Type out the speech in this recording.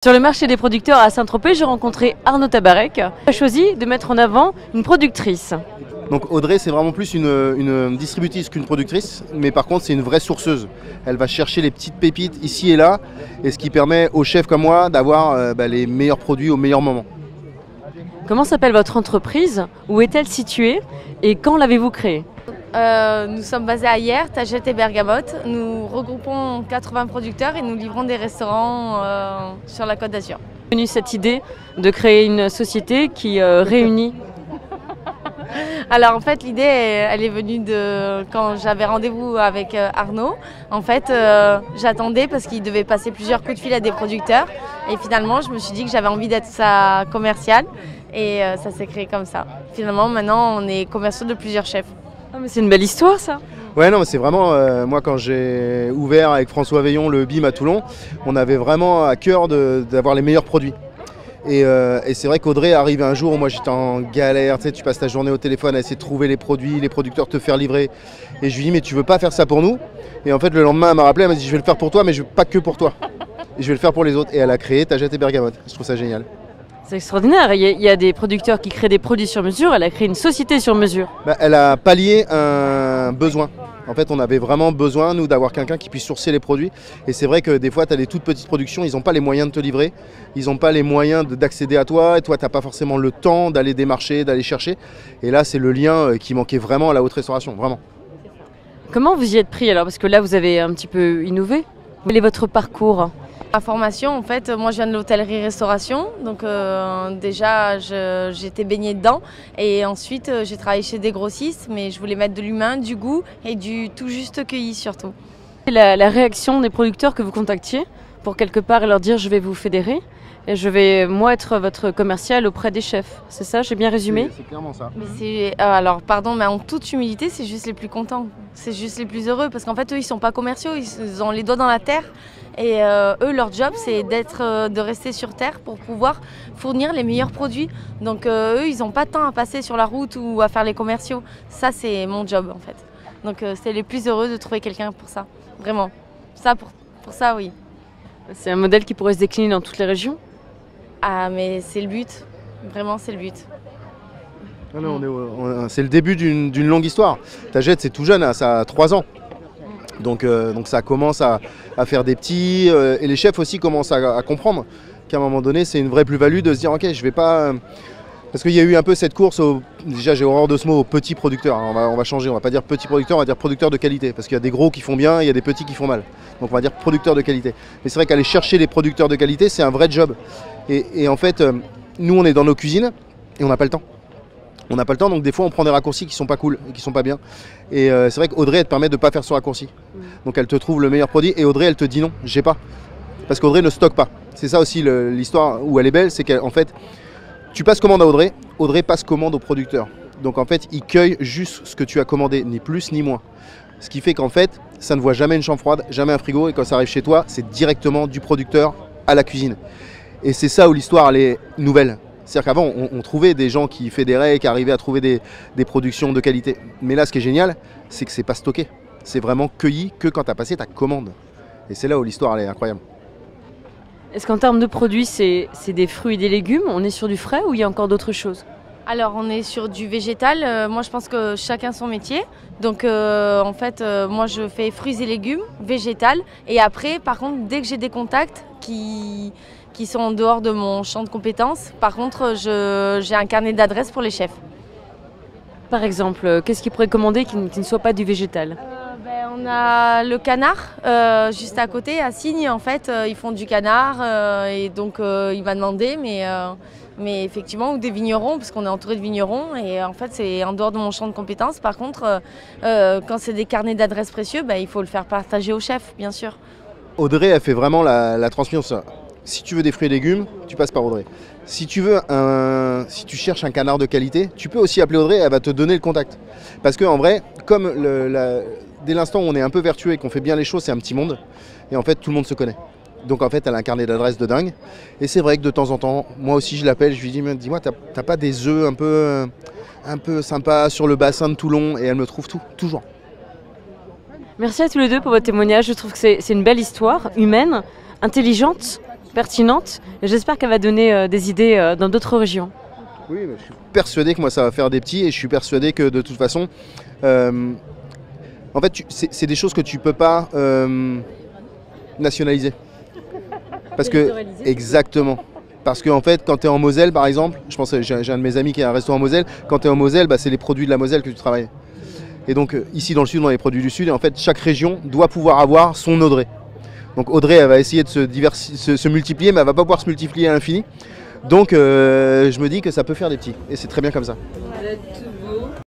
Sur le marché des producteurs à Saint-Tropez, j'ai rencontré Arnaud Tabarek. Il a choisi de mettre en avant une productrice. Donc Audrey, c'est vraiment plus une distributrice qu'une productrice, mais par contre c'est une vraie sourceuse. Elle va chercher les petites pépites ici et là, et ce qui permet aux chefs comme moi d'avoir les meilleurs produits au meilleur moment. Comment s'appelle votre entreprise? Où est-elle située? Et quand l'avez-vous créée? Nous sommes basés à Hyères, Tagette et Bergamote. Nous regroupons 80 producteurs et nous livrons des restaurants sur la Côte d'Azur. Venue cette idée de créer une société qui réunit. Alors en fait l'idée elle est venue de quand j'avais rendez-vous avec Arnaud. En fait j'attendais parce qu'il devait passer plusieurs coups de fil à des producteurs et finalement je me suis dit que j'avais envie d'être sa commerciale et ça s'est créé comme ça. Finalement maintenant on est commerciaux de plusieurs chefs. Ah, mais c'est une belle histoire ça. Ouais, non, mais c'est vraiment, moi quand j'ai ouvert avec François Veillon le BIM à Toulon, on avait vraiment à cœur d'avoir les meilleurs produits. Et c'est vrai qu'Audrey arrive un jour où moi j'étais en galère, tu sais, tu passes ta journée au téléphone à essayer de trouver les produits, les producteurs te faire livrer. Et je lui dis mais tu veux pas faire ça pour nous? Et en fait le lendemain elle m'a rappelé, elle m'a dit je vais le faire pour toi mais pas que pour toi. Et je vais le faire pour les autres. Et elle a créé Tagette et Bergamote. Je trouve ça génial. C'est extraordinaire, il y a des producteurs qui créent des produits sur mesure, elle a créé une société sur mesure. Elle a pallié un besoin. En fait, on avait vraiment besoin, nous, d'avoir quelqu'un qui puisse sourcer les produits. Et c'est vrai que des fois, tu as des toutes petites productions, ils n'ont pas les moyens de te livrer, ils n'ont pas les moyens d'accéder à toi, et toi, tu n'as pas forcément le temps d'aller démarcher, d'aller chercher. Et là, c'est le lien qui manquait vraiment à la haute restauration, vraiment. Comment vous y êtes pris alors? Parce que là, vous avez un petit peu innové. Quel est votre parcours? Ma formation, en fait, moi je viens de l'hôtellerie-restauration, donc déjà j'étais baignée dedans et ensuite j'ai travaillé chez des grossistes, mais je voulais mettre de l'humain, du goût et du tout juste cueilli surtout. La réaction des producteurs que vous contactiez pour quelque part leur dire je vais vous fédérer et je vais moi être votre commercial auprès des chefs, c'est ça, j'ai bien résumé? C'est clairement ça. Mais alors pardon, mais en toute humilité, c'est juste les plus contents, c'est juste les plus heureux parce qu'en fait eux ils sont pas commerciaux, ils ont les doigts dans la terre. Et eux, leur job, c'est de rester sur Terre pour pouvoir fournir les meilleurs produits. Donc eux, ils n'ont pas de temps à passer sur la route ou à faire les commerciaux. Ça, c'est mon job, en fait. Donc c'est les plus heureux de trouver quelqu'un pour ça. Vraiment. Ça, pour ça, oui. C'est un modèle qui pourrait se décliner dans toutes les régions? Ah, mais c'est le but. Vraiment, c'est le but. C'est le début d'une longue histoire. Tagette, c'est tout jeune, hein, ça a 3 ans. Donc ça commence à faire des petits et les chefs aussi commencent à comprendre qu'à un moment donné c'est une vraie plus-value de se dire ok je vais pas parce qu'il y a eu un peu cette course déjà j'ai horreur de ce mot aux petits producteurs, hein. On va changer, on va pas dire petits producteurs, on va dire producteurs de qualité parce qu'il y a des gros qui font bien, il y a des petits qui font mal, donc on va dire producteurs de qualité. Mais c'est vrai qu'aller chercher les producteurs de qualité c'est un vrai job et en fait nous on est dans nos cuisines et on n'a pas le temps. On n'a pas le temps, donc des fois on prend des raccourcis qui sont pas cool, qui sont pas bien. Et c'est vrai qu'Audrey elle te permet de ne pas faire ce raccourci. Donc elle te trouve le meilleur produit et Audrey elle te dit non, j'ai pas. Parce qu'Audrey ne stocke pas. C'est ça aussi l'histoire où elle est belle, c'est qu'en fait tu passes commande à Audrey, Audrey passe commande au producteur. Donc en fait il cueille juste ce que tu as commandé, ni plus ni moins. Ce qui fait qu'en fait ça ne voit jamais une chambre froide, jamais un frigo et quand ça arrive chez toi c'est directement du producteur à la cuisine. Et c'est ça où l'histoire elle est nouvelle. C'est-à-dire qu'avant, on trouvait des gens qui fédéraient, qui arrivaient à trouver des productions de qualité. Mais là, ce qui est génial, c'est que c'est pas stocké. C'est vraiment cueilli que quand tu as passé ta commande. Et c'est là où l'histoire elle est incroyable. Est-ce qu'en termes de produits, c'est des fruits et des légumes? On est sur du frais ou il y a encore d'autres choses? Alors on est sur du végétal, moi je pense que chacun son métier. Donc en fait, moi je fais fruits et légumes, végétal. Et après, par contre, dès que j'ai des contacts qui sont en dehors de mon champ de compétences. Par contre, j'ai un carnet d'adresses pour les chefs. Par exemple, qu'est-ce qu'ils pourraient commander qui ne soit pas du végétal? On a le canard juste à côté, à Signes. En fait, ils font du canard et donc il m'a demandé, mais effectivement, ou des vignerons, parce qu'on est entouré de vignerons. Et en fait, c'est en dehors de mon champ de compétences. Par contre, quand c'est des carnets d'adresses précieux, il faut le faire partager au chef, bien sûr. Audrey, elle fait vraiment la transmission. Si tu veux des fruits et légumes, tu passes par Audrey. Si tu cherches un canard de qualité, tu peux aussi appeler Audrey, elle va te donner le contact. Parce qu'en vrai, comme dès l'instant où on est un peu vertueux et qu'on fait bien les choses, c'est un petit monde. Et en fait, tout le monde se connaît. Donc en fait, elle a un carnet d'adresses de dingue. Et c'est vrai que de temps en temps, moi aussi je l'appelle, je lui dis, dis-moi, t'as pas des œufs un peu sympas sur le bassin de Toulon? Et elle me trouve tout, toujours. Merci à tous les deux pour votre témoignage. Je trouve que c'est une belle histoire, humaine, intelligente. pertinente et j'espère qu'elle va donner des idées dans d'autres régions. Oui, mais je suis persuadé que moi ça va faire des petits et je suis persuadé que de toute façon, en fait, c'est des choses que tu peux pas nationaliser. Parce que, exactement. Parce qu'en fait, quand tu es en Moselle, par exemple, je pense que j'ai un de mes amis qui a un restaurant en Moselle, quand tu es en Moselle, bah, c'est les produits de la Moselle que tu travailles. Et donc ici dans le sud, on a les produits du sud, et en fait, chaque région doit pouvoir avoir son Audrey. Donc Audrey, elle va essayer de se multiplier, mais elle va pas pouvoir se multiplier à l'infini. Donc je me dis que ça peut faire des petits, et c'est très bien comme ça.